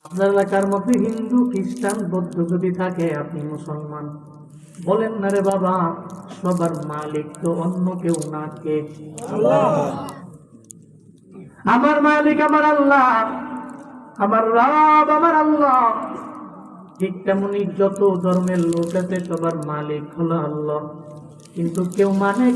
আপনার এলাকার মধ্যে হিন্দু খ্রিস্টান বৌদ্ধ যদি থাকে, আপনি মুসলমান, বলেন না রে বাবা, সবার মালিক তো অন্য কেউ না, কে? আমার মালিক আমার আল্লাহ, আমার রব আমার আল্লাহ। ঠিক তেমনি যত ধর্মের লোক আছে সবার মালিক হলো আল্লাহ। কিন্তু কেউ মানে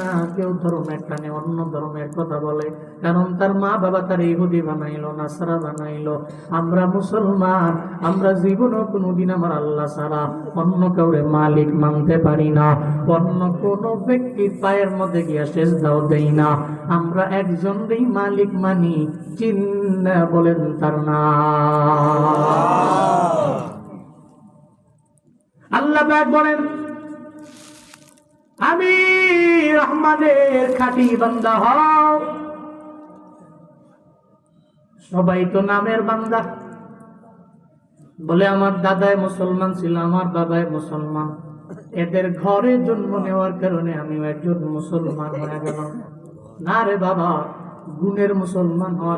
না, কেউ ধর্মের টানে অন্য ধর্মের কথা বলে, কারণ তার মা বাবা তার ইহুদি বানাইলো, নাসারা বানাইলো। আমরা মুসলমান, আমরা জীবনও কোনোদিন আমার আল্লাহ ছাড়া অন্য কাউরে মালিক মানতে পারি না, অন্য কোন ব্যক্তির পায়ের মধ্যে গিয়া সেজদাও দেই না। আমরা একজনই মালিক মানি, চিন্না বলেন তার নাম আল্লাহ পাক। বলেন, আমি রহমানের খাঁটি বান্দা হও। সবাই তো নামের বান্দা, বলে আমার দাদাই মুসলমান ছিল, আমার বাবাই মুসলমান, এদের ঘরে জন্ম নেওয়ার কারণে আমি একজন মুসলমান হয়ে গেলাম। না রে বাবা, গুণের মুসলমান হওয়া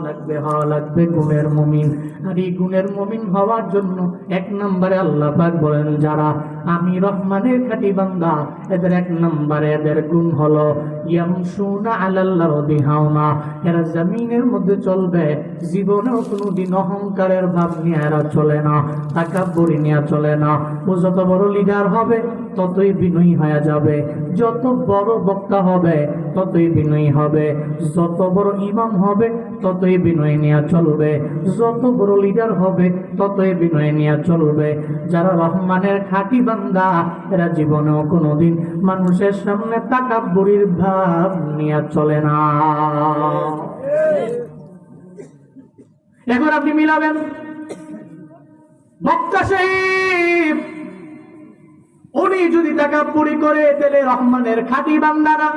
লাগবে গুণের মুমিন। আর এই গুণের মুমিন হওয়ার জন্য এক নম্বরে আল্লাহ পাক বলেন, যারা আমি রহমানের খাঁটি বান্দা, এদের এক নম্বরে এদের গুণ হলো ইয়ামশুনা আলাল আরদি হাওনা। এরা জমিনের মধ্যে চলবে, জীবনেও কোনোদিন অহংকারের ভাব নিয়ে এরা চলে না, তাকাব্বুরি নিয়ে চলে না। ও যত বড় লিডার হবে ততই বিনয়ী হয়ে যাবে, যত বড় বক্তা হবে ততই বিনয়ী হবে, যত বড় ইমাম হবে ততই বিনয় নিয়ে চলবে, যত বড় লিডার হবে ততই বিনয় নিয়ে চলবে। যারা রহমানের খাঁটি বান্দা, এরা জীবনেও কোনোদিন মানুষের সামনে তাকাব্বুরির ভাব নিয়ে চলে না। এখন আপনি মিলাবেন, বক্তা সাহেব উনি যদি তাকাব্বুরি করে, তাহলে রহমানের খাঁটি বান্দা না।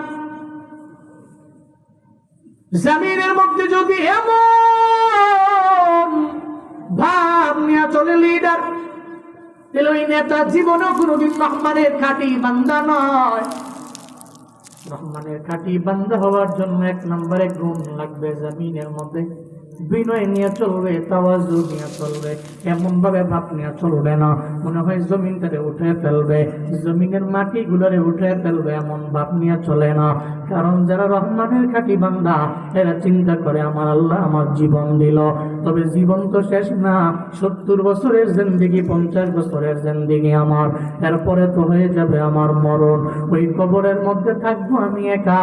জমিনের মধ্যে যদি এমন ভাব নিয়ে চলে লিডার, তাহলে ওই নেতা জীবনেও কোনোদিন রহমানের খাঁটি বান্দা নয়। রহমানের খাঁটি বান্দা হওয়ার জন্য এক নম্বরে গুণ লাগবে, জমিনের মধ্যে বিনয় নিয়ে চলবে, তাওয়াজু নিয়ে চলবে, এমন ভাবে ভাব নিয়ে চলবে না মনে হয় জমিনটারে উঠে ফেলবে, জমিনের মাটি গুলারে উঠে ফেলবে, এমন ভাব নিয়ে চলে না। কারণ যারা রহমানের খাঁটি বান্দা, এরা চিন্তা করে আমার আল্লাহ আমার জীবন দিল, তবে জীবন তো শেষ না, 70 বছরের জিন্দেগি, 50 বছরের জিন্দেগি আমার, এরপরে তো হয়ে যাবে আমার মরণ। ওই কবরের মধ্যে থাকবো আমি একা,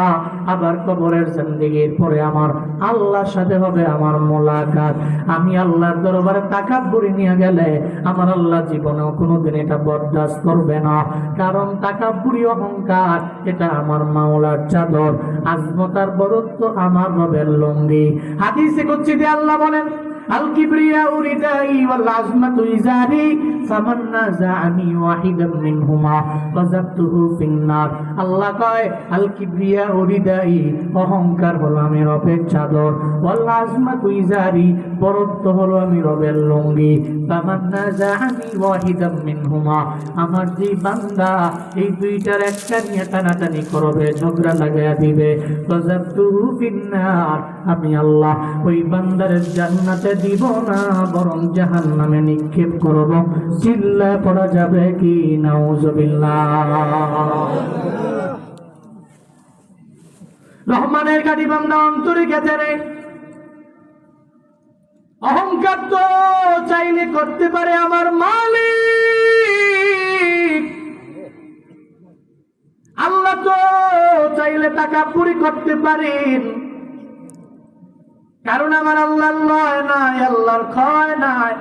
আবার কবরের জিন্দেগির পরে আমার আল্লাহর সাথে হবে আমার মোলাকাত। আমি আল্লাহর দরবারে তাকাব্বুরি নিয়ে গেলে আমার আল্লাহ জীবনেও কোনোদিন এটা বরদাস্ত করবে না, কারণ তাকাব্বুরি অহংকার এটা আমার মাওলার চাদর, আজমত আর বরত্ব আমার রবের লুঙ্গি। হাদিসে কুদসিতে আল্লাহ বলেন, আল কিবরিয়াউ রিদাই ওয়াল আজমাতু ইজারি ফামান নাযাআনি ওয়াহিদাম মিনহুমা ফাযাবতুহু ফিন্নার। আল্লাহ কয়, আল কিবরিয়াউ রিদাই, অহংকার হলো আমি রবের চাদর, ওয়াল আজমাতু ইজারি, বরত্ব হলো আমি রবের লুঙ্গি। ফামান নাযাআনি ওয়াহিদাম মিনহুমা, আমার যে বান্দা এই দুইটার একটা নিয়ে টানাটানি করবে, ঝগড়া লাগাইয়া দিবে, ফাযাবতুহু ফিন্নার, আমি আল্লাহ ওই বান্দার জান্নাতে দিব না, বরং জাহান্নামে নিক্ষেপ করব। চিল্লা পড়া যাবে কি নাউজুবিল্লাহ। রহমানের খাঁটি বান্দা অন্তরে গেছে রে, অহংকার তো চাইলে করতে পারে আমার মালিক, আল্লাহ তো চাইলে তাকাব্বুরি করতে পারেন, কারণ আমার আল্লাহ লয় নাই, আল্লাহর ক্ষয় নাই।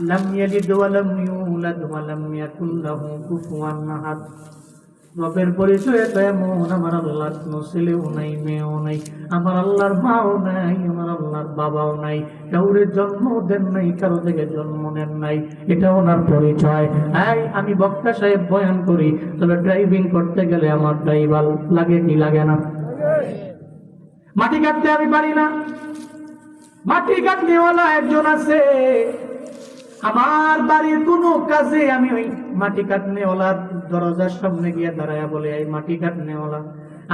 লাম ইয়ালিদ ওয়া লাম ইউলাদ ওয়া লাম ইয়াকুল লাহু কুফুয়ান আহাদ। রবের পরিচয় তো এমন, আমার আল্লাহর কোনো ছেলেও নাই, মেয়েও নাই, আমার আল্লাহর মাও নাই, আমার আল্লাহর বাবাও নাই, কাউরে জন্ম দেন নাই, কারো থেকে জন্ম নেন নাই, এটা ওনার পরিচয়। আমি বক্তা সাহেব বয়ান করি, তবে ড্রাইভিং করতে গেলে আমার ড্রাইভার লাগে কি লাগে না? মাটি কাটতে আমি পারি না, মাটি কাটনেওয়ালা একজন আছে, আমার বাড়ির কোনো কাজে আমি ওই মাটি কাটনেওয়ালার দরজার সামনে গিয়ে দাঁড়ায়া বলে, এই মাটি কাটনেওয়ালা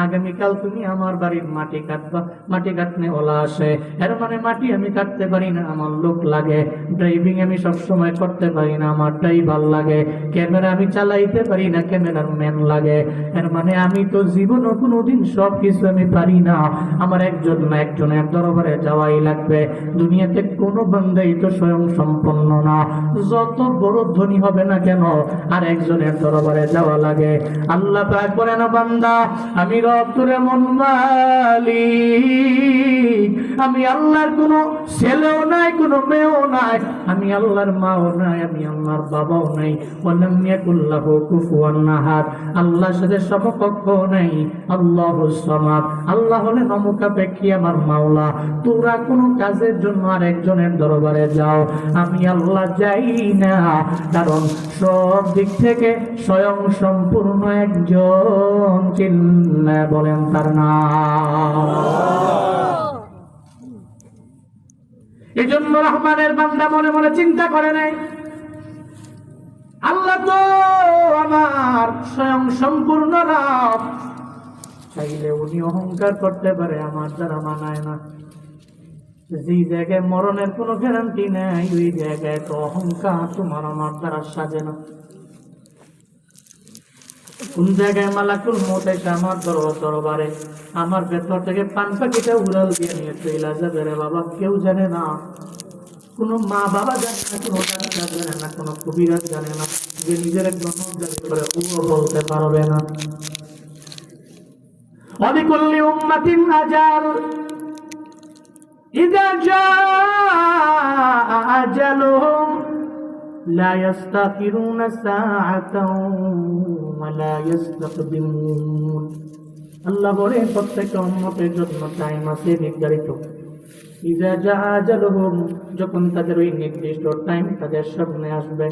আগামীকাল তুমি আমার বাড়ির মাটি কাটবা, মাটি কাটনে ওলা আসে, এর মানে মাটি আমি কাটতে পারি না, আমার লোক লাগে। ড্রাইভিং আমি সবসময় করতে পারি না, আমার ড্রাইভার লাগে। ক্যামেরা আমি চালাইতে পারি না, ক্যামেরার ম্যান লাগে। এর মানে আমি তো জীবনও কোনোদিন সব কিছু আমি পারি না, আমার একজন না একজনের দরবারে যাওয়াই লাগবে। দুনিয়াতে কোনো বান্দাই তো স্বয়ং সম্পন্ন না, যত বড় ধনী হবে না কেন আর একজনের দরবারে যাওয়া লাগে। আল্লাহ পাক বলেন, বান্দা আমি রব তোর এমন মালিক, আমি আল্লাহর কোনো ছেলেও নাই, কোনো মেয়েও নাই, আমি আল্লাহর মাও নাই, আমি আল্লাহর বাবাও নাই। ওয়ালাম ইয়াকুল্লাহু কুফুয়ান আহাদ, আল্লাহর সাথে সমকক্ষ নাই। আল্লাহুস সামাদ, আল্লাহ হলেন অমুখাপেক্ষী আমার মাওলা। তোরা কোনো কাজের জন্য আর একজনের দরবারে যাও, আমি আল্লাহ যাই না, কারণ সব দিক থেকে স্বয়ং সম্পূর্ণ একজন। চিল্লা বলেন তার নাম। এই জন্য রহমানের বান্দা মনে মনে চিন্তা করে নাই, আল্লাহ তো আমার স্বয়ং সম্পূর্ণ রব, চাইলে উনি অহংকার করতে পারে, আমার দ্বারা মানায় না। যে জায়গায় মরণের কোনো গ্যারান্টি নেই, ওই জায়গায় তো অহংকার তোমার আমার দ্বারা সাজে না। কোন জায়গায় মালাকুল মউত এসে আমার দরবারে আমার ভেতর থেকে পান পাখিটা উড়াল দিয়ে নিয়ে চলে যাবে রে বাবা, কেউ জানে না। কোনো মা বাবা জানে না, কোনো ডাক্তার জানে না, কোনো কবিরাজ জানে না, যে নিজের একজন করে ও বলতে পারবে না। ওয়ালিকুল্লি উম্মাতিন আজাল, ইযা জাআ আজালুহুম লা ইস্তাখিরুনা সাআতাও ওয়া লা ইস্তাকদিমুন। আল্লাহ বলে প্রত্যেকটা উম্মতের জন্য টাইম আছে নির্ধারিত। ইযা জাআ আজালুহুম, যখন তাদের ওই নির্দিষ্ট টাইম তাদের সামনে আসবে,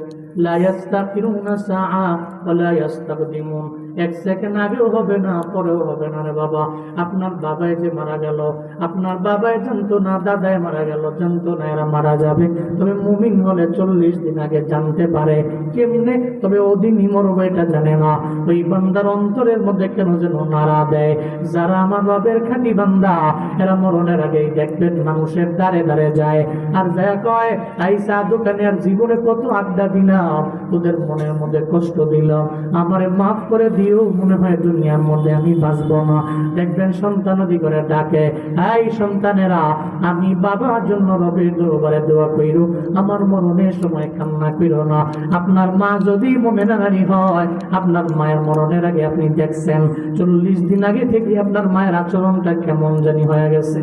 লা ইস্তাখিরুনা সাআ ওয়া লা ইস্তাকদিমুন, এক সেকেন্ড আগেও হবে না, পরেও হবে না রে বাবা। আপনার বাবাই যে মারা গেল, আপনার বাবাই জানতো না, দাদাই মারা গেল জানতো না, এরা মারা যাবে। তবে মুমিন হলে 40 দিন আগে জানতে পারে। কেমনে? তবে ওদিনই মরবে এটা জানে না। ওই বান্দার অন্তরের মধ্যে কেন যেন নাড়া দেয়, যারা আমার বাবের খাঁটি বান্দা, এরা মরণের আগেই দেখবেন মানুষের দ্বারে দ্বারে যায়, আর যা কয় আইসা দোকানে আর জীবনে কত আড্ডা দিলাম, তোদের মনের মধ্যে কষ্ট দিলাম, আমারে মাফ করে দিও, মনে হয় দুনিয়ার মধ্যে আমি বাঁচবো না। দেখবেন সন্তানাদি করে ডাকে, এই সন্তানেরা আমি বাবার জন্য রবের দরবারে দোয়া কইরো, আমার মরণের সময় কান্না কইরো না। আপনার মা যদি মুমিনা নারী হয়, আপনার মায়ের মরণের আগে আপনি দেখছেন 40 দিন আগে থেকে আপনার মায়ের আচরণটা কেমন জানি হয়ে গেছে।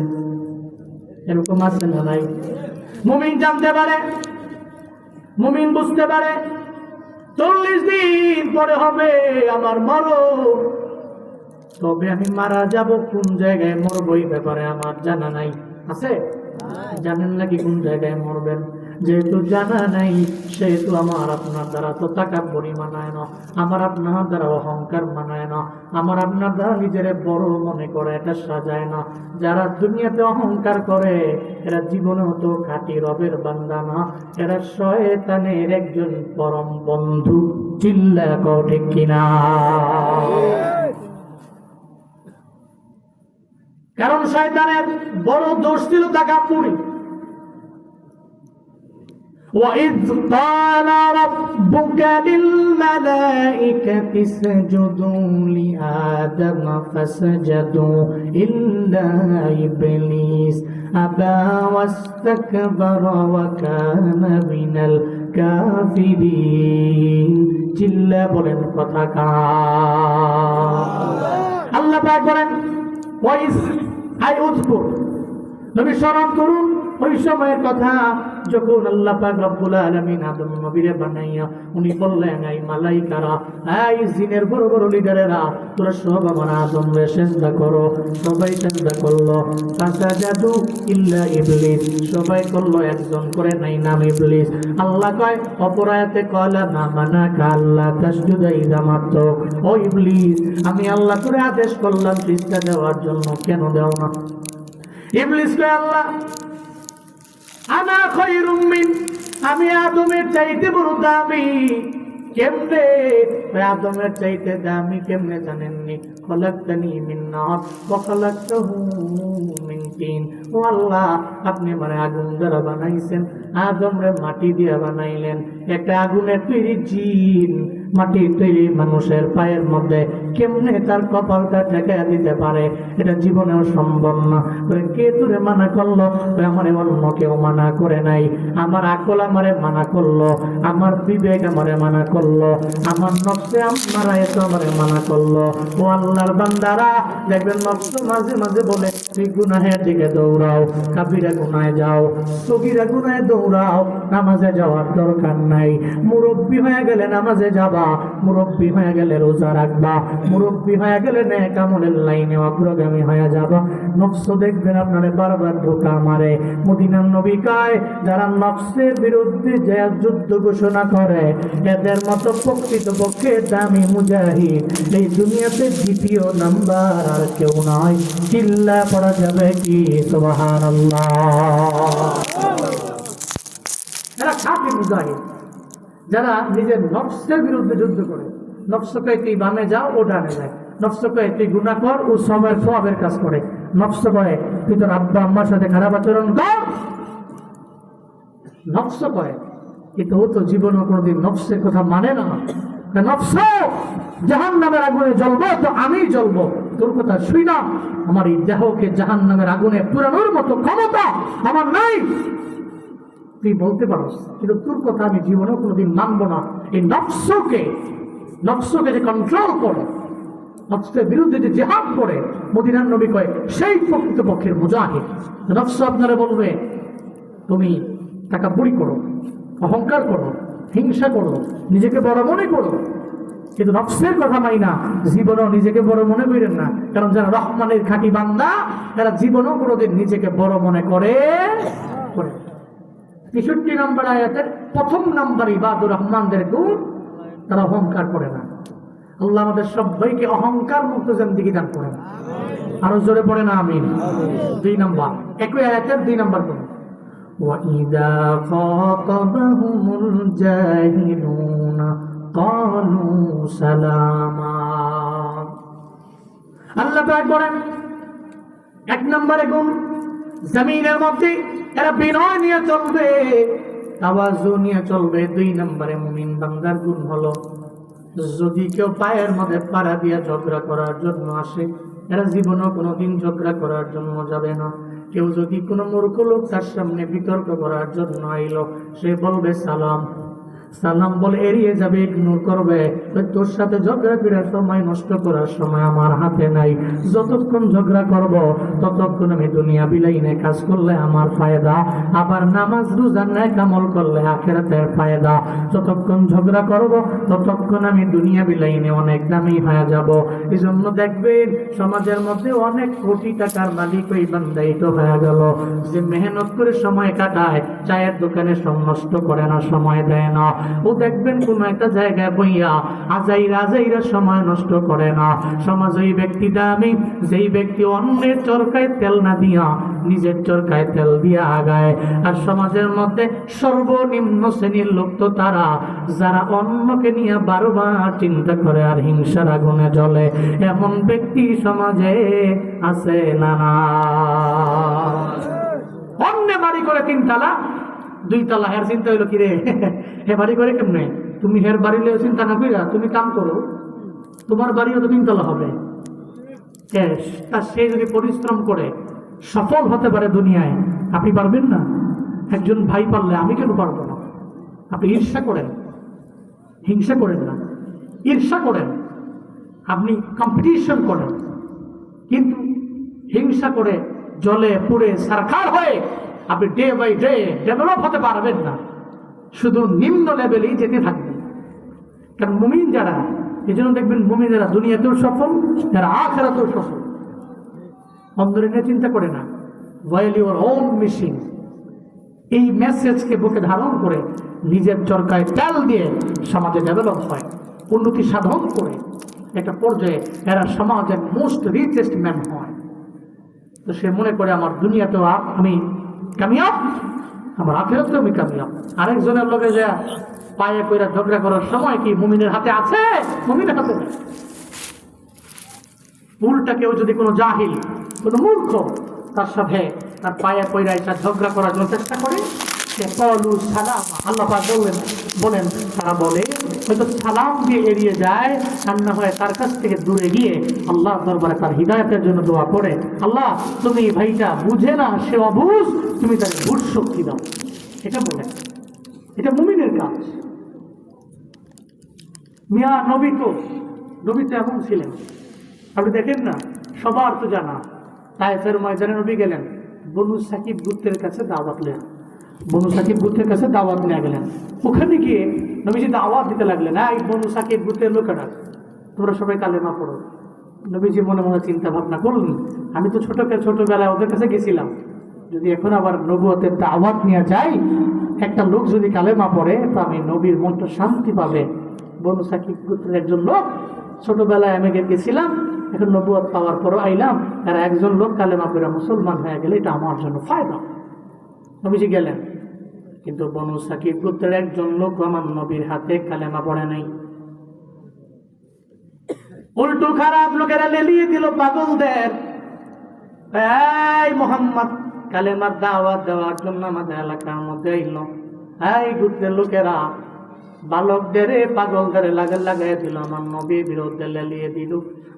এরকম আছে না নাই? মুমিন জানতে পারে, মুমিন বুঝতে পারে 40 দিন পরে হবে আমার মরণ, তবে আমি মারা যাব কোন জায়গায় মরবো এই ব্যাপারে আমার জানা নাই। আছে? জানেন নাকি কোন জায়গায় মরবেন? যেহেতু জানা নাই, সেহেতু আমার আপনার দ্বারা তো তাকাব্বুরি মানায় না, আমার আপনার দ্বারা অহংকার মানায় না, আমার আপনার দ্বারা নিজের বড় মনে করে এটা সাজায় না। যারা দুনিয়াতে অহংকার করে এরা জীবনেও তো খাঁটি রবের বান্দা না, এরা শয়তানের একজন পরম বন্ধু। চিল্লা কও ঠিক কিনা? কারণ শয়তানের বড় দোষ ছিল তাকাব্বুরি। وَإِذْ قَالَ رَبُّكَ لِلْمَلَائِكَةِ اسْجُدُوا لِآدَمَ فَسَجَدُوا إِلَّا إِبْلِيسَ أَبَى وَاسْتَكْبَرَ وَكَانَ مِنَ الْكَافِرِينَ। চিল্লা বলেন কথা কার? আল্লাহ পাক বলেন ওয়াইস আই উযকুর, নবী স্মরণ করুন ওই সময়ের কথা যখন আল্লাহ পাক রব্বুল আলামিন আদম নবীরে বানাইয়া উনি বললেন, এই মালাইকারা, এই জিনের বড় বড় লিডারেরা, তোরা সব আমার আদমরে সিজদা করো। সবাই সিজদা করলো, ফাসাজাদু ইল্লা ইবলিস, সবাই করলো, একজন করে নাই, নাম ইবলিস। আল্লাহ কয় অপর আয়াতে, ক্বালা মা মানাকা আল্লা তাসজুদা ইযা মারতুক, ও ইবলিস আমি আল্লাহ তোরে আদেশ করলাম সিজদা দেওয়ার জন্য, কেন দেও না? ইবলিস কয়, আল্লাহ আনা খায়রুম মিন, আমি আদমের চাইতে বড় দামি, কেমনে? আদমের চাইতে দামি কেমনে জানেননি? খলাকতানি মিন নার ওয়া খলাকতাহু মিন তিন। ও আল্লাহ, আপনি আমারে আগুন দ্বারা বানাইছেন, আদমরে মাটি দিয়ে বানাইলেন। একটা আগুনের তৈরি জিন মাটির তৈরি মানুষের পায়ের মধ্যে কেমনে তার কপালটা ঠেকা দিতে পারে? এটা জীবনেও সম্ভব না। কে তোরে মানা করলো? আমারে অন্য কেউ মানা করে নাই। আমার আকল আমারে মানা করলো, আমার বিবেক আমারে মানা করলো, আমার নফসে আমারা এত আমারে মানা করলো। ও আল্লাহর বান্দারা, দেখবেন নফস মাঝে মাঝে বলে তুই গুনাহের দিকে দৌড়াও, কাবিরা গুনায় যাও, সগীরা গুনায় দৌড়াও, নামাজে যাওয়ার দরকার নাই। মুরব্বী হয়ে গেলে নামাজে যাবা, মুরব্বী হয়ে গেলে রোজা রাখবা, মুরব্বী হয়ে গেলে নেক আমলের লাইনে অগ্রগামী হয়ে যাবা। নফস দেখবেন আপনারে বারবার ধোঁকা মারে। মদিনার নবী কয়, যারা নফসের বিরুদ্ধে যে যুদ্ধ ঘোষণা করে, এদের মতো প্রকৃতপক্ষে দামি মুজাহিদ এই দুনিয়াতে দ্বিতীয় নাম্বার আর কেউ নয়। চিল্লা পড়া যাবে কি সুবহানাল্লাহ? এরা খাঁটি মুজাহিদ, যারা নিজের নফসের বিরুদ্ধে যুদ্ধ করে। নফস কয় তুই বামে যাও, ও ডানে যায়। নফস কয় তুই গুনাহ কর, ও সময়ের সওয়াবের কাজ করে। নফস কয় তুই তোর আব্বা আম্মার সাথে খারাপ আচরণ কর। নফস কয়, কিন্তু ও তো জীবনে কোনোদিন নফসের কথা মানে না। নফস, জাহান্নামের আগুনে জ্বলবো তো আমি জ্বলবো, তোর কথা শুই না। আমার এই দেহকে জাহান্নামের আগুনে পুরানোর মতো ক্ষমতা আমার নাই। তুই বলতে পারস, কিন্তু তোর কথা আমি জীবনেও কোনোদিন মানবো না। এই নফসকে যে কন্ট্রোল করে, নফসের বিরুদ্ধে যে জিহাদ করে, মদিনার নবী কয় সেই প্রকৃতপক্ষের মুজাহিদ। নফস আপনারা বলবে তুমি টাকা বুড়ি করো, অহংকার করো, হিংসা করো, নিজেকে বড় মনে করো, কিন্তু নফসের কথা মাই না। জীবনও নিজেকে বড় মনে করেন না, কারণ যারা রহমানের খাঁটি বান্দা, তারা জীবনও কোনোদিন নিজেকে বড় মনে করে। ৬৩ নম্বর আয়াতের প্রথম নম্বর ইবাদুর রহমানদের গুণ, তারা অহংকার করে না। আল্লাহ আমাদের সবাইকে অহংকার মুক্ত জিন্দেগি দান করেন। আরো জোরে পড়ে না আমিন। ২ নম্বর, একই আয়াতের ২ নম্বর গুণ, وَإِذَا خَاطَبَهُمُ الْجَاهِلُونَ قَالُوا سَلَامًا। আল্লাহ পাক বলেন ১ নম্বরে গুণ, জমিনের মধ্যে এরা বিনয় নিয়ে চলবে, তাওয়াজু নিয়ে চলবে। ২ নম্বরে মুমিন বান্দার গুণ হলো, যদি কেউ পায়ের মধ্যে পাড়া দিয়ে ঝগড়া করার জন্য আসে, এরা জীবনেও কোনোদিন ঝগড়া করার জন্য যাবে না। কেউ যদি কোনো মূর্খ লোক তার সামনে বিতর্ক করার জন্য আইলো, সে বলবে সালাম। সালাম বলে এড়িয়ে যাবে, ইগনোর করবে। তোর সাথে ঝগড়া করার সময়, নষ্ট করার সময় আমার হাতে নাই। যতক্ষণ ঝগড়া করব ততক্ষণ আমি দুনিয়া বিলাইনে কাজ করলে আমার ফায়দা, আবার নামাজ রোজা নেক আমল করলে আখিরাতের ফায়দা। যতক্ষণ ঝগড়া করব ততক্ষণ আমি দুনিয়া বিলাইনে অনেক দামি হয়ে যাব। এই জন্য দেখবেন সমাজের মধ্যে অনেক কোটি টাকার মালিক ওই বান্দাই তো হয়ে গেল, যে মেহনত করে সময় কাটায়, চায়ের দোকানে নষ্ট করে না, সময় দেয় না। ও দেখবেন কোন একটা জায়গায় বইয়া আজাইরা সময় নষ্ট করে না। সমাজ ওই ব্যক্তি দামি, যেই ব্যক্তি অন্যের চরকায় তেল না দিয়া নিজের চরকায় তেল দিয়া আগায়। আর সমাজের মধ্যে সর্বনিম্ন শ্রেণীর লোক তো তারা, যারা অন্যকে নিয়ে বারবার চিন্তা করে আর হিংসার আগুনে জ্বলে। এমন ব্যক্তি সমাজে আছে না? না, অন্য বাড়ি করে ৩ তালা ২ তালা, হের চিন্তা হইলো কিরে হে বাড়ি করে কেমনে? তুমি হের বাড়ি লেও চিন্তা না কইরা তুমি কাম করো, তোমার বাড়িও তো ৩ তালা হবে। তা সে যদি পরিশ্রম করে সফল হতে পারে দুনিয়ায়, আপনি পারবেন না? একজন ভাই পারলে আমি কেন পারবো না? আপনি ঈর্ষা করেন, হিংসা করেন না, ঈর্ষা করেন, আপনি কম্পিটিশন করেন, কিন্তু হিংসা করে জলে পুড়ে সারখার হয়ে আপনি ডে বাই ডে ডেভেলপ হতে পারবেন না। শুধু নিম্ন লেভেলেই যেতে থাকবেন। কারণ মুমিন যারা, এই জন্য দেখবেন মুমিন যারা দুনিয়াতেও সফল, যারা আখিরাতেও সফল। অন্তরে নিয়ে চিন্তা করে না, ওয়াইল ইউর ওন মেশিন, এই মেসেজকে বুকে ধারণ করে নিজের চরকায় তেল দিয়ে সমাজে ডেভেলপ হয়, উন্নতি সাধন করে একটা পর্যায়ে এরা সমাজের মোস্ট রিচেস্ট ম্যান হয়। তো সে মনে করে আমার দুনিয়াতেও আমি কামিয়াব, আমার আখিরাতেও আমি কামিয়াব। আরেকজনের লগে যা পায়ে পয়রা ঝগড়া করার সময় কি মুমিনের হাতে আছে? মুমিনের হাতে নেই। উল্টা কেউ যদি কোনো জাহিল, কোনো মূর্খ তার সাথে তার পায়ে পয়রা এটা ঝগড়া করার জন্য চেষ্টা করে, সালাম, আল্লাহ পাক বলেন তারা বলে হয়তো সালাম দিয়ে এড়িয়ে যায়, আর না হয় তার কাছ থেকে দূরে গিয়ে আল্লাহ দরবারে তার হিদায়াতের জন্য দোয়া করে, আল্লাহ তুমি ভাইটা বুঝে না, সে অবুঝ, তুমি তার বুঝ শক্তি দাও। এটা বলে, এটা মুমিনের কাজ। মিয়া নবী তো এমন ছিলেন, আপনি দেখেন না, সবার তো জানা, তায়েফের ময়দানে নবী গেলেন, বনু সাকিব গোত্রের কাছে দাওয়াত নেন, বনু সাকিব গোত্রের কাছে দাওয়াত নিয়ে গেলেন। ওখানে গিয়ে নবীজি দাওয়াত দিতে লাগলেন, এই বনু সাকিব গোত্রের লোকেরা, তোমরা সবাই কালেমা পড়ো। নবীজি মনে মনে চিন্তা ভাবনা করলেন, আমি তো ছোটবেলায় ওদের কাছে গেছিলাম, যদি এখন আবার নবুয়তের দাওয়াত নিয়ে যাই, একটা লোক যদি কালেমা পড়ে তো আমি নবীর মনটা শান্তি পাবে। বনু সাকিব গোত্রের একজন লোক, ছোটবেলায় আমি গেছিলাম, এখন নবুয়ত পাওয়ার পরও আইলাম, আর একজন লোক কালেমা পড়ে মুসলমান হয়ে গেলে এটা আমার জন্য ফায়দা। নবীজি গেলেন, কিন্তু বনু সাকিব গোত্রের একজন লোক আমার নবীর হাতে কালেমা পড়ে নাই। উল্টো খারাপ লোকেরা লেলিয়ে দিল পাগলদের, এই মোহাম্মদ কালেমার দাওয়াত দেওয়ার জন্য আমাদের এলাকার মধ্যে এল, এই গোত্রের লোকেরা বালকদের পাগলদের লাগাই দিল, আমার নবীর বিরুদ্ধে লেলিয়ে দিল,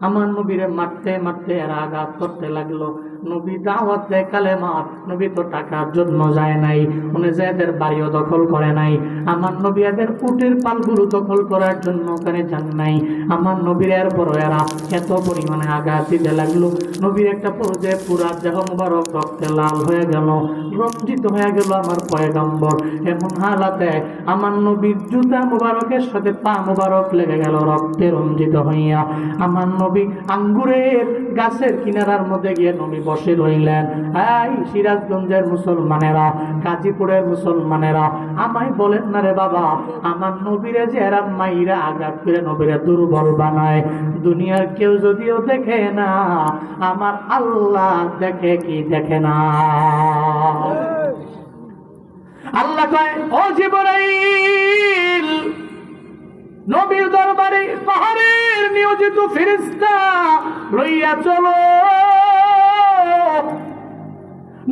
আমার নবীরে মারতে মারতে এরা আঘাত করতে লাগলো। নবী দাওয়াত দেয় কালেমার, নবী তো টাকার জন্য যায় নাই, উনি যে এদের বাড়িও দখল করে নাই, আমার নবী এদের উটের পালগুলো দখল করার জন্য ওখানে যান নাই। আমার নবীর এরপরও এরা এত পরিমাণে আঘাত দিতে লাগলো, নবীর একটা পর্যায়ে পুরা দেহ মুবারক রক্তে লাল হয়ে গেল, রঞ্জিত হয়ে গেল আমার পয়গম্বর। এমন হালাতে আমার নবীর জুতা মুবারকের সাথে পা মুবারক লেগে গেল রক্তে রঞ্জিত হইয়া। আমার নবী আঙ্গুরের গাছের কিনারার মধ্যে গিয়ে নবী বসে রইলেন। এই সিরাজগঞ্জের মুসলমানেরা, গাজীপুরের মুসলমানেরা, আমায় বলেন না রে বাবা, আমার নবীরে যে এরা মাইরা আঘাত করে নবীরে দুর্বল বানায়, দুনিয়ার কেউ যদিও দেখে না, আমার আল্লাহ দেখে কি দেখে না? আল্লাহ কয়, ও জিবরাইল, নবীর দরবারে পাহাড়ের নিয়োজিত ফেরেশতা লইয়া চলো।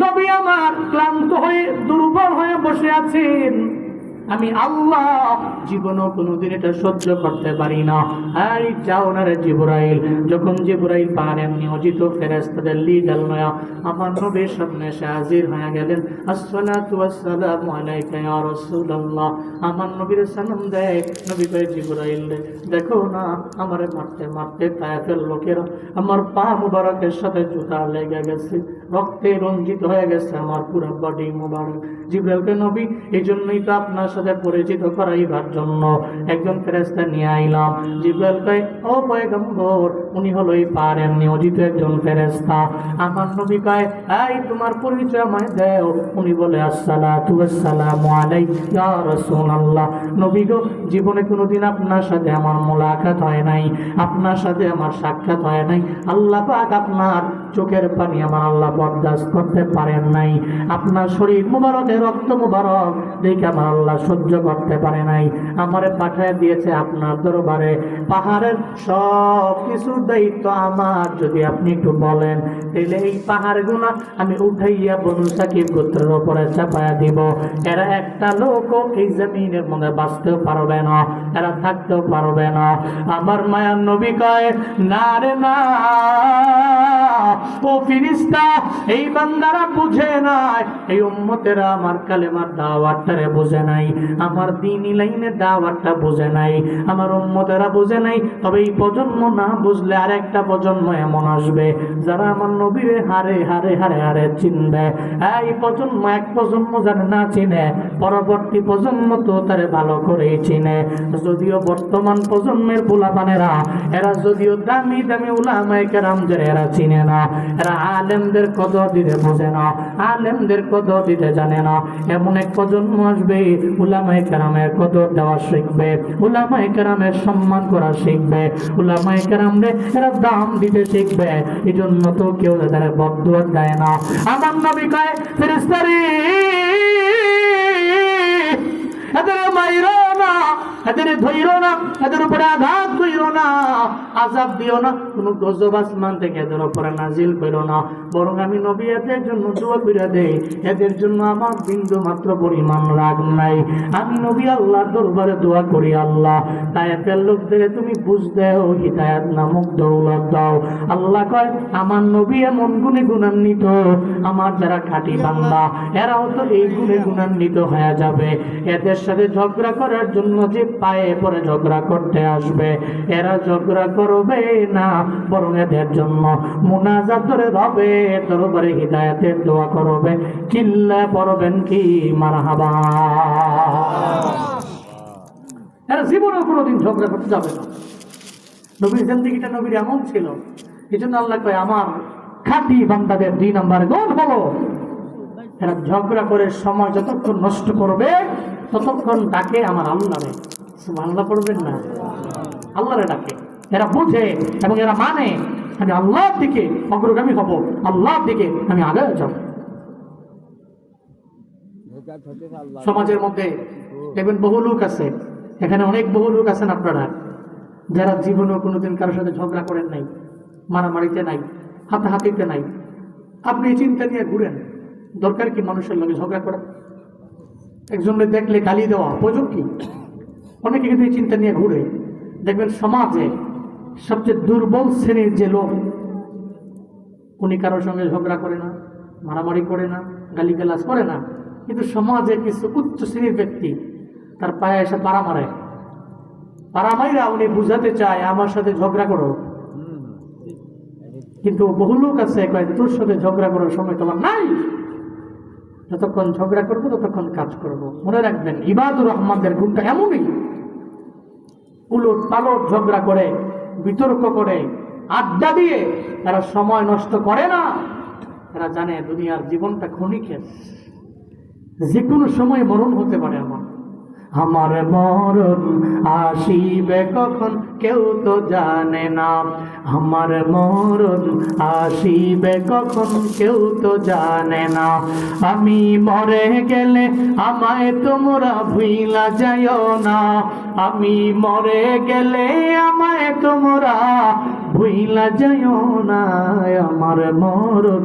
নবী আমার ক্লান্ত হয়ে দুর্বল হয়ে বসে আছেন, আমি আল্লাহ জীবনও কোনোদিন এটা সহ্য করতে পারি না। আর যাও না রে জিবরাইল। যখন জিবরাইল পাহাড়ের নিয়োজিত ফেরেশতাদের লিডার নয়া আমার নবীর সামনে এসে হাজির হয়ে গেলেন। আসসালাতু ওয়াসসালামু আলাইকা ইয়া রাসূলুল্লাহ। আমার নবীর সালাম দেয়। নবী কয়, জিবরাইল দেখো না, আমারে মারতে মারতে তায়েফের লোকেরা আমার পা মুবারকের সাথে জুতা লেগে গেছে, রক্তে রঞ্জিত হয়ে গেছে আমার পুরো বডি মুবারক। জিবরাইলকে নবী এই জন্যই তো আপনার সাথে পরিচিত করাইবার জন্য একজন ফেরেশতা নিয়ে আইলাম। জিবরাইল কয়, ও পয়গম্বর, উনি হলো এই পাহাড়ের নিয়োজিত একজন ফেরেশতা। আমার নবী কয়, এই তোমার পরিচয় আমায় দাও। উনি বলে, আসসালাতু ওয়াসসালামু আলাইকা ইয়া রাসূলুল্লাহ। নবী গো, জীবনে কোনোদিন আপনার সাথে আমার মোলাকাত হয় নাই, আপনার সাথে আমার সাক্ষাৎ হয় নাই। আল্লাহ পাক আপনার চোখের পানি আমার আল্লাহ বরদাস্ত করতে পারেন নাই, আপনার শরীর মুবারকের রক্ত মুবারক দেখে আমার আল্লাহ সহ্য করতে পারে নাই। আমারে পাঠায় দিয়েছে আপনার দরবারে। পাহাড়ের সব কিছুর দায়িত্ব আমার, যদি আপনি একটু বলেন তাহলে এই পাহাড় গুলা আমি উঠাইয়া বনু সাকিব গোত্রের উপরে চাপায়া দিব। এরা একটা লোকও এই জমিনের মধ্যে বাঁচতেও পারবে না, এরা থাকতেও পারবে না। আমার মায়ার নবী কয়, না রে না, ও ফেরেশতা, এই বান্দারা বুঝে নাই, এই উম্মতেরা আমার কালেমার দাওয়াতটারে বুঝে নাই, আমার দ্বীনি লাইনের দাওয়াতটা বুঝে নাই, আমার উম্মতেরা বুঝে নাই। তবে এই প্রজন্ম না বুঝলে আরেকটা প্রজন্ম এমন আসবে যারা আমার নবীরে হারে হারে হারে হারে চিনবে। এই প্রজন্ম, এক প্রজন্ম যারা না চিনে, পরবর্তী প্রজন্ম তো তারে ভালো করেই চিনে। যদিও বর্তমান প্রজন্মের পোলাপানেরা এরা যদিও দামি দামি উলামায়ে কেরামদের এরা চিনে না, এরা আলেমদের কদর দিতে বোঝে না, আলেমদের কদর দিতে জানে না। এমন এক প্রজন্ম আসবে উলামায়ে কেরামের কদর দেওয়া শিখবে, উলামায়ে কেরামের সম্মান করা শিখবে, উলামায়ে কেরামদের এরা দাম দিতে শিখবে। এই জন্য তো কেউ তাদের বদদুয়া দেয় না। আমার নবী কয়, ফেরেশতারে এদের মাইরো না, এদের ধইরো না, এদের উপরে আঘাত কইরো না, আযাব দিও না, কোনো গজব আসমান থেকে এদের উপরে নাজিল করো না। বরং আমি নবী এদের জন্য দোয়া করে দেই, এদের জন্য আমার বিন্দু মাত্র পরিমাণ রাগ নাই। আমি নবী আল্লাহর দরবারে দোয়া করি, আল্লাহ তায়েফের লোকদের তুমি বুঝ দেও, হিদায়াত নামক দৌলত দাও। আল্লাহ কয় আমার নবী এমন গুণে গুণান্বিত, আমার যারা খাঁটি বান্দা এরাও তো এই গুণে গুণান্বিত হয়ে যাবে। এদের সাথে ঝগড়া করার জন্য যে পায়ে পরে ঝগড়া করতে আসবে, এরা ঝগড়া করবে না, বরং এদের জন্য মুনাজাত করে রবে দরবারে হিদায়াতের দোয়া করবে। চিল্লা পড়বেন কি মারহাবা। এরা জীবনেও কোনোদিন ঝগড়া করতে যাবে না। নবীর জিন্দেগিটা নবীর এমন ছিল, এই জন্য আল্লাহ কয় আমার খাঁটি বান্দাদের 2 নম্বর গুণ হলো এরা ঝগড়া করে সময় যতক্ষণ নষ্ট করবে ততক্ষণ ডাকে আমার আল্লাহরে। সুবহানাল্লাহ পড়বেন না? আল্লাহরে ডাকে, এরা বুঝে এবং এরা মানে আমি আল্লাহর দিকে অগ্রগামী হব, আল্লাহর দিকে আমি আগে যাব। সমাজের মধ্যে দেখবেন বহু লোক আছে, এখানে অনেক বহু লোক আছেন আপনারা যারা জীবনেও কোনোদিন কারোর সাথে ঝগড়া করেন নাই, মারামারিতে নাই, হাতাহাতিতে নাই। আপনি এই চিন্তা নিয়ে ঘুরেন, দরকার কি মানুষের লগে ঝগড়া করা, একজনের দেখলে গালি দেওয়া প্রয়োজন কি? অনেকে কিন্তু এই চিন্তা নিয়ে ঘুরে। দেখবেন সমাজে সবচেয়ে দুর্বল শ্রেণীর যে লোক, উনি কারোর সঙ্গে ঝগড়া করে না, মারামারি করে না, গালিগালাজ করে না, কিন্তু সমাজে কিছু উচ্চ শ্রেণীর ব্যক্তি তার পায়ে এসে পাড়া মারে, পাড়া মাইরা উনি বুঝাতে চায় আমার সাথে ঝগড়া করো। কিন্তু বহু লোক আছে কয় তোর সাথে ঝগড়া করার সময় তোমার নাই, যতক্ষণ ঝগড়া করবো ততক্ষণ কাজ করব। মনে রাখবেন ইবাদুর রহমানদের গুণটা এমনই, উলট পালট ঝগড়া করে, বিতর্ক করে, আড্ডা দিয়ে এরা সময় নষ্ট করে না। এরা জানে দুনিয়ার জীবনটা ক্ষণিকের, যে কোনো সময় মরণ হতে পারে। আমার মরণ আসিবে কখন কেউ তো জানে না, আমার মরণ আসিবে কখন কেউ তো জানে না। আমি মরে গেলে আমায় তোমরা ভুইলা যাইও না, আমি মরে গেলে আমায় তোমরা ভুইলা যাইও না। আমার মরণ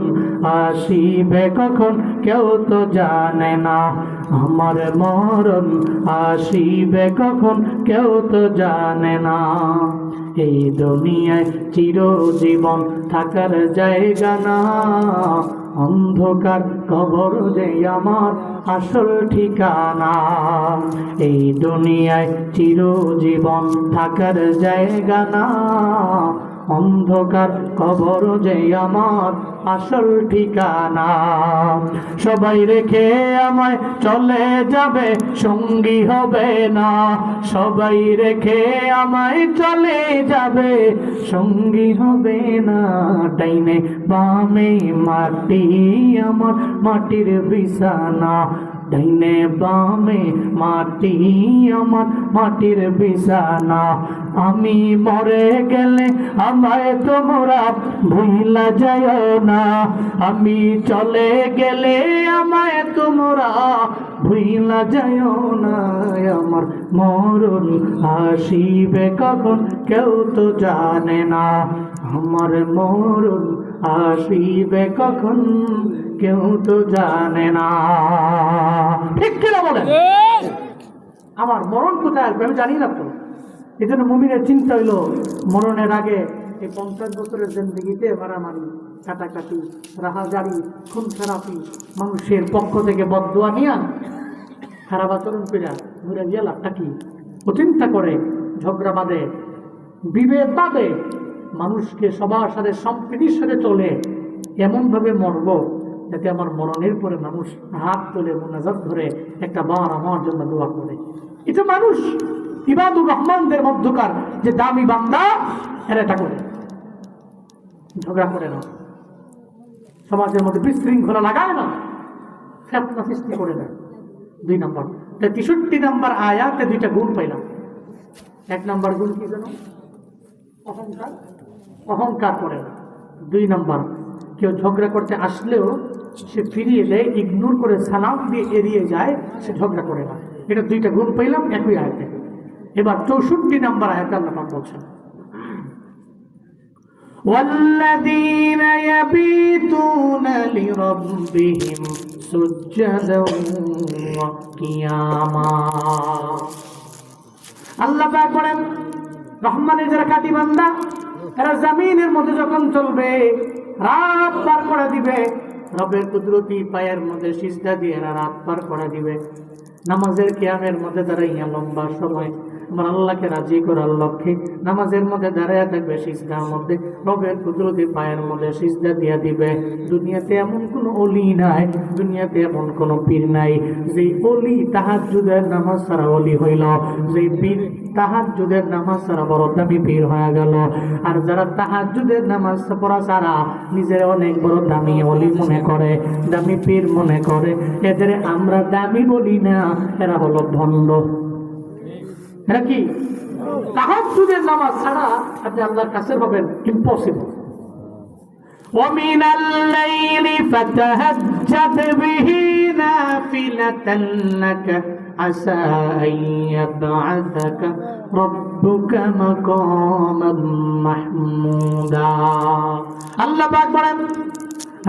আসিবে কখন কেউ তো জানে না, আমার মরণ আসিবে কখন কেউ তো জানে না। এই দুনিয়ায় চিরজীবন থাকার জায়গা না, অন্ধকার কবর যে আমার আসল ঠিকানা। এই দুনিয়ায় চিরজীবন থাকার জায়গা না, অন্ধকার কবর যে আমার আসল ঠিকানা। সবাই রেখে আমায় চলে যাবে, সঙ্গী হবে না, সবাই রেখে আমায় চলে যাবে, সঙ্গী হবে না। ডাইনে বামে মাটি আমার মাটির বিছানা, ডাইনে বামে মাটি আমার মাটির বিছানা। আমি মরে গেলে আমায় তোমরা ভুইলা যাইও না, আমি চলে গেলে আমায় তোমরা ভুইলা যাইও না। আমার মরণ আসিবে কখন কেউ তো জানে না, আমার মরণ আসিবে কখন কেউ তো জানে না। ঠিক কিনা বলেন? আমার মরণ কোথায় আসবে আমি জানি না তো। এই জন্য মুমিনের চিন্তা হইল মরণের আগে এই 50 বছরের জিন্দেগিতে মারামারি, কাটাকাটি, রাহাজারি, খুন খারাপি, মানুষের পক্ষ থেকে বদদোয়া নিয়া খারাপ আচরণ করে ঘুরে গিয়ে লাভটা কি? ও চিন্তা করে ঝগড়া বাঁধে, বিভেদ বাঁধে, মানুষকে সবার সাথে সম্প্রীতির সাথে চলে এমনভাবে মরব যাতে আমার মরণের পরে মানুষ হাত তুলে মুনাজাত ধরে একটা বার আমার জন্য দোয়া করে। এটা মানুষ ইবাদুর রহমানদের মধ্যকার যে দামি বান্দা এরা এটা করে, ঝগড়া করে না, সমাজের মধ্যে বিশৃঙ্খলা লাগায় না, ফেতনা সৃষ্টি করে না। 2 নম্বর 63 নম্বর আয়াতে 2টা গুণ পাইলাম। 1 নম্বর গুণ কি জানো? অহংকার, অহংকার করে না। 2 নম্বর কেউ ঝগড়া করতে আসলেও সে ফিরিয়ে দেয়, ইগনোর করে সালাম দিয়ে এড়িয়ে যায়, সে ঝগড়া করে না। এটা 2টা গুণ পাইলাম একই আয়াতে। এবার 64 নম্বর আয়াতে আল্লাহ পাক বলছেন, والذين يبيتون لربهم سجدا وقياما। আল্লাহ পাক বলেন রহমানের যারা খাঁটি বান্দা এরা জমিনের মধ্যে যখন চলবে রাত পার করে দিবে, রবের কুদরতি পায়ের মধ্যে সিজদা দিয়ে এরা রাত পার করে দিবে। নামাজের কিয়ামের মধ্যে দাঁড়াইয়া লম্বা সময় আমার আল্লাহকে রাজি করার লক্ষ্যে নামাজের মধ্যে দাঁড়াইয়া থাকবে, সিজদার মধ্যে রবের কুদরতি পায়ের মধ্যে সিজদা দিয়া দিবে। দুনিয়াতে এমন কোন অলি নাই, দুনিয়াতে এমন কোন পীর নাই যেই অলি তাহাজ্জুদের নামাজ ছাড়া অলি হইল, যেই পীর তাহাজ্জুদের নামাজ ছাড়া বড় দামি পীর হয়ে গেল। আর যারা তাহাজ্জুদের নামাজ পড়া ছাড়া নিজের অনেক বড় দামি অলি মনে করে, দামি পীর মনে করে, এদের আমরা দামি বলি না, এরা হলো ভণ্ড। এরা কি? তাহাজ্জুদের নামাজ ছাড়া আপনি আল্লাহর কাছে হবেন ইম্পসিবল। وَمِنَ اللَّيْلِ فَتَهَجَّدْ بِهِ نَافِلَةً لَكَ عَسَىٰ أَن يَبْعَثَكَ رَبُّكَ مَقَامًا مَحْمُودًا। আল্লাহ পাক বলেন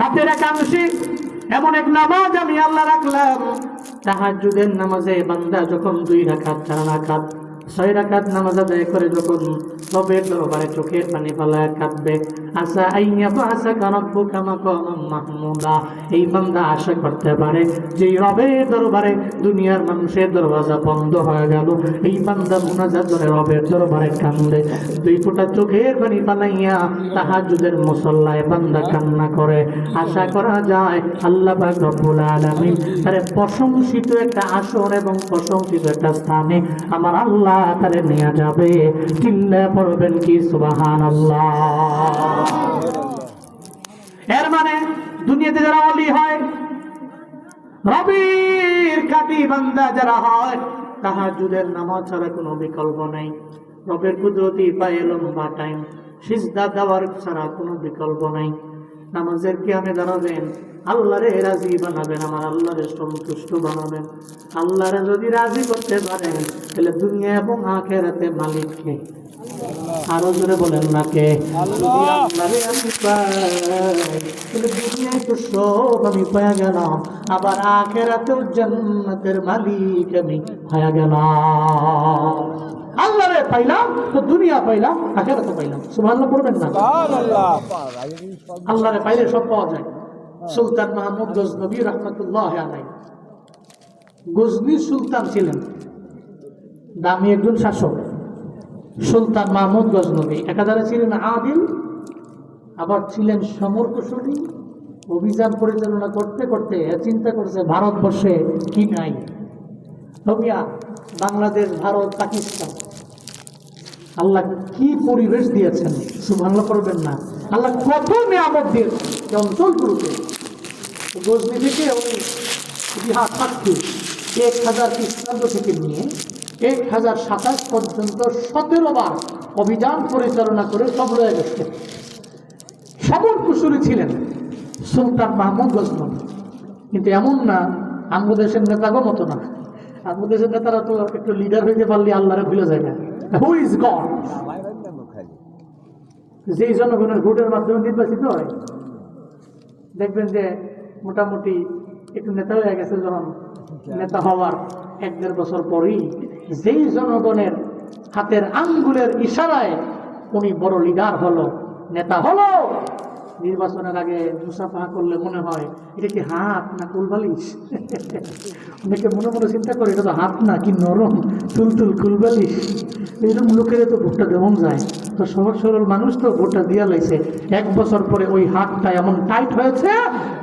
রাতের একাংশে এমন এক নামাজ আমি আল্লাহ রাখলাম, তাহাজ্জুদের নামাজে বান্দা যখন 2 রাকাত 4 রাকাত 6 রাকাত নামাজ আদায় করে যখন রবের দরবারে চোখের পানি ফেলায় কাঁদবে, আসা আইয়া বাসাকা রব্বুকা মাকামান মাহমুদা, এই বান্দা আশা করতে পারে যে রবের দরবারে দুনিয়ার মানুষের দরওয়াজা বন্ধ হয়ে গেল, এই বান্দা মুনাজাত করে রবের দরবারে কান্দে, 2 ফোঁটা চোখের পানি ফেলাইয়া তাহাজ্জুদের মুসল্লায় বান্দা কান্না করে। আশা করা যায় আল্লাহ পাক রব্বুল আলামিন তার প্রশংসিত একটা আসন এবং প্রশংসিত একটা স্থানে আমার আল্লাহ তারে নিয়ে যাবে। চিল্লা পড়বেন কি সুবহানাল্লাহ। এর মানে দুনিয়াতে যারা ওলি হয়, রবের খাঁটি বান্দা যারা হয়, তাহাজ্জুদের নামাজ ছাড়া কোনো বিকল্প নাই, রবের কুদরতি পায়ে লম্বা টাইম সিজদা দেওয়ার ছাড়া কোনো বিকল্প নাই। নামাজের কিয়ামে দাঁড়াবেন, আল্লাহরে রাজি বানাবেন, আমার আল্লাহরে সন্তুষ্ট বানাবেন। আল্লাহরে যদি রাজি করতে পারেন তাহলে দুনিয়া এবং আখিরাতে মালিক কে? আরো জোরে বলেন না কে? আল্লাহরে আমি পাই তাহলে দুনিয়ায় তো সব আমি পেয়ে গেলাম, আবার আখিরাতেও জান্নাতের মালিক আমি হয়ে গেলাম। আল্লাহরে পাইলাম তো দুনিয়া পাইলাম, আখিরাতে পাইলাম। সুবহানাল্লাহ পড়বেন না? আল্লাহরে পাইলে সব পাওয়া যায়। সুলতান মাহমুদ গজনবী রহমতুল্লাহ আলাইহি গজনী সুলতান ছিলেন, দামি একজন শাসক। সুলতান মাহমুদ গজনবী একাধারে ছিলেন আদিল, আবার ছিলেন সমরকুশলী। অভিযান পরিচালনা করতে করতে চিন্তা করছে ভারতবর্ষে কি নাই, হবিয়া বাংলাদেশ, ভারত, পাকিস্তান, আল্লাহ কি পরিবেশ দিয়েছেন। সুবহানাল্লাহ করবেন না? আল্লাহ কত নিয়ামত দিয়েছেন এই অঞ্চলগুলোতে। গজনী থেকে ওই ইতিহাস সাক্ষী 1000 খ্রিস্টাব্দ থেকে নিয়ে 1027 পর্যন্ত 17 বার অভিযান পরিচালনা করে সব রয়ে গেছে। সমর কুশলী ছিলেন সুলতান মাহমুদ গজনবী। কিন্তু এমন না আমাদের দেশের নেতাগো মতো না, আমাদের দেশের নেতারা তো একটু লিডার হইতে পারলে আল্লাহরে ভুলে যায় না। Who is god? যেই জনগণের ভোটের মাধ্যমে নির্বাচিত হয়, দেখবেন যে মোটামুটি একটু নেতা হয়ে গেছে, যখন নেতা হওয়ার 1-1.5 বছর পরেই যেই জনগণের হাতের আঙ্গুলের ইশারায় উনি বড় লিডার হলো, নেতা হলো, নির্বাচনের আগে মুসাফা করলে মনে হয় এটা কি হাত না কুলবালিশ। অনেকে মনে মনে চিন্তা করে এটা তো হাত না, কি নরম তুলতুল কুলবালিশ। এইরকম লোকের তো ভোটটা দেওয়া যায়, তো সহজ সরল মানুষ তো ভোটটা দিয়া লাইছে। 1 বছর পরে ওই হাতটা এমন টাইট হয়েছে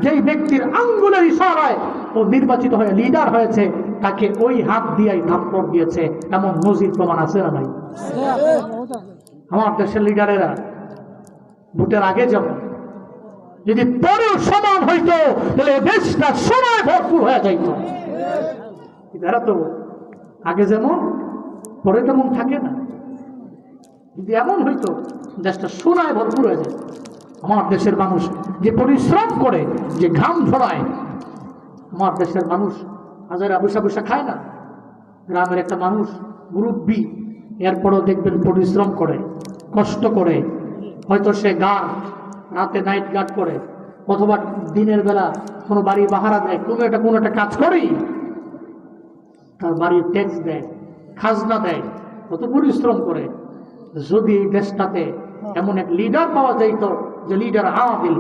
যেই ব্যক্তির আঙ্গুলের ইশারায় ও নির্বাচিত হয়ে লিডার হয়েছে, তাকে ওই হাত দিয়েই থাপ্পড় দিয়েছে। এমন নজির প্রমাণ আছে না নাই? আমার দেশের লিডারেরা ভোটের আগে যেমন, যদি পরেও সমান হইতো তাহলে দেশটা সময় ভরপুর হয়ে যাইত। এরা তো আগে যেমন পরে তেমন থাকে না, যদি এমন হইতো দেশটা সোনায় ভরপুর হয়ে যায়। আমার দেশের মানুষ যে পরিশ্রম করে, যে ঘাম ঝরায়, আমার দেশের মানুষ হাজার আবুসা বসা খায় না। গ্রামের একটা মানুষ মুরব্বী এরপরও দেখবেন পরিশ্রম করে, কষ্ট করে, হয়তো সে গার্ড, রাতে নাইট গার্ড করে, অথবা দিনের বেলা কোনো বাড়ি পাহারা দেয়, কোনো একটা কাজ করেই তার বাড়ির ট্যাক্স দেয়, খাজনা দেয়, কত পরিশ্রম করে। যদি এই দেশটাতে এমন এক লিডার পাওয়া যাইত, যে লিডার আদিল,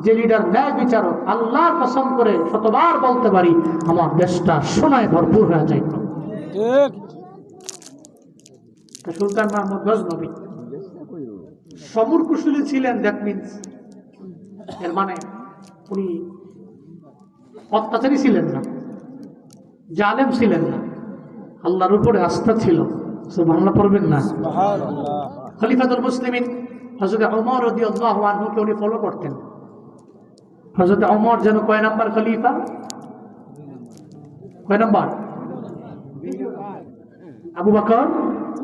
যে লিডার ন্যায় বিচারক, আল্লাহর কসম করে শতবার বলতে পারি, আমার দেশটা সোনায় ভরপুর হয়ে যাইত। সুলতান মাহমুদ গজনবী সমর কুশলী ছিলেন, দ্যাট মিনস এর মানে উনি অত্যাচারী ছিলেন না, জালেম ছিলেন না, আল্লাহর উপরে আস্থা ছিল। সুবহানাল্লাহ পড়বেন না? খলিফাতুল মুসলিমিন হযরত ওমর রাদিয়াল্লাহু আনহুকে উনি ফলো করতেন। হযরত ওমর যেন কয় নাম্বার খলিফা? কয় নাম্বার? আবু বকর,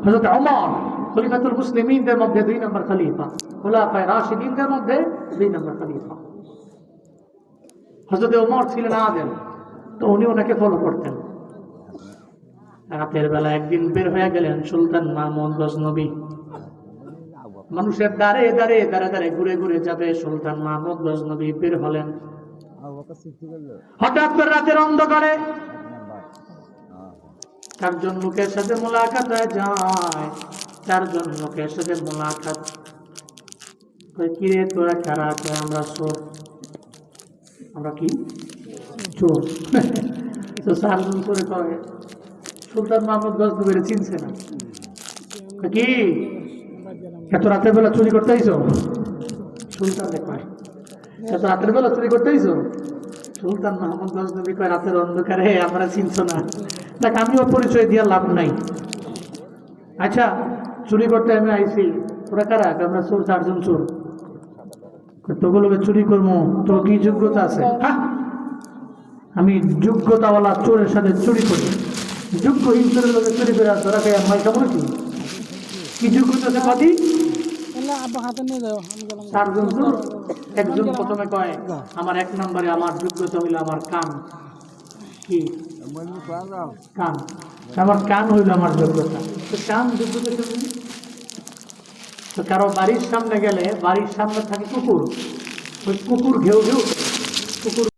হযরত ওমর খলিফাতুল মুসলিমিনদের মধ্যে 2 নম্বর খলিফা, খুলাফায়ে রাশিদিনদের মধ্যে 2 নম্বর খলিফা। হযরত ওমর ছিলেন আদেল, তো উনি ওনাকে ফলো করতেন। রাতের বেলা একদিন বের হয়ে গেলেন সুলতান মাহমুদ গজনবী, মানুষের দ্বারে দ্বারে দ্বারে দ্বারে ঘুরে ঘুরে যাবে। সুলতান মাহমুদ গজনবী বের হলেন, হঠাৎ করে রাতের অন্ধকারে 4 জন লোকের সাথে মোলাকাত হয়ে যায়। 4 জন লোকের সাথে মোলাকাত। কিরে তোরা কারা? আমরা চোর। আমরা কি চোর? তো 4 জন চোরে করে সুলতান মাহমুদ গজনবীর চিনছে না। কি এত রাতের বেলা চুরি করতে আইছো? সুলতান কয় এত রাতের বেলা চুরি করতে আইছো? সুলতান মাহমুদ গজনবী কয় রাতের অন্ধকারে আমরা চিনছো না, দেখ আমিও পরিচয় দিয়ে লাভ নাই। আচ্ছা চুরি করতে আমি আইছি, ওরা কারা? আমরা চোর, 4 জন চোর। তোগুলোকে চুরি করবো, তো কি যোগ্যতা আছে? আমি যোগ্যতাওয়ালা চোরের সাথে চুরি করি, যোগ্যহীন চোরের লোকের চুরি করে ধরা খাই আমার খাবো নাকি? কি যোগ্যতা আছে? কদি 4 জন চোর। একজন প্রথমে কয় আমার 1 নম্বরে আমার যোগ্যতা হইল আমার কান। কি কান? আমার কান হইল আমার যোগ্যতা। তো কান যোগ্যতা কেমন? তো কারো বাড়ির সামনে গেলে বাড়ির সামনে থাকে কুকুর, ওই কুকুর ঘেউ ঘেউ, কুকুর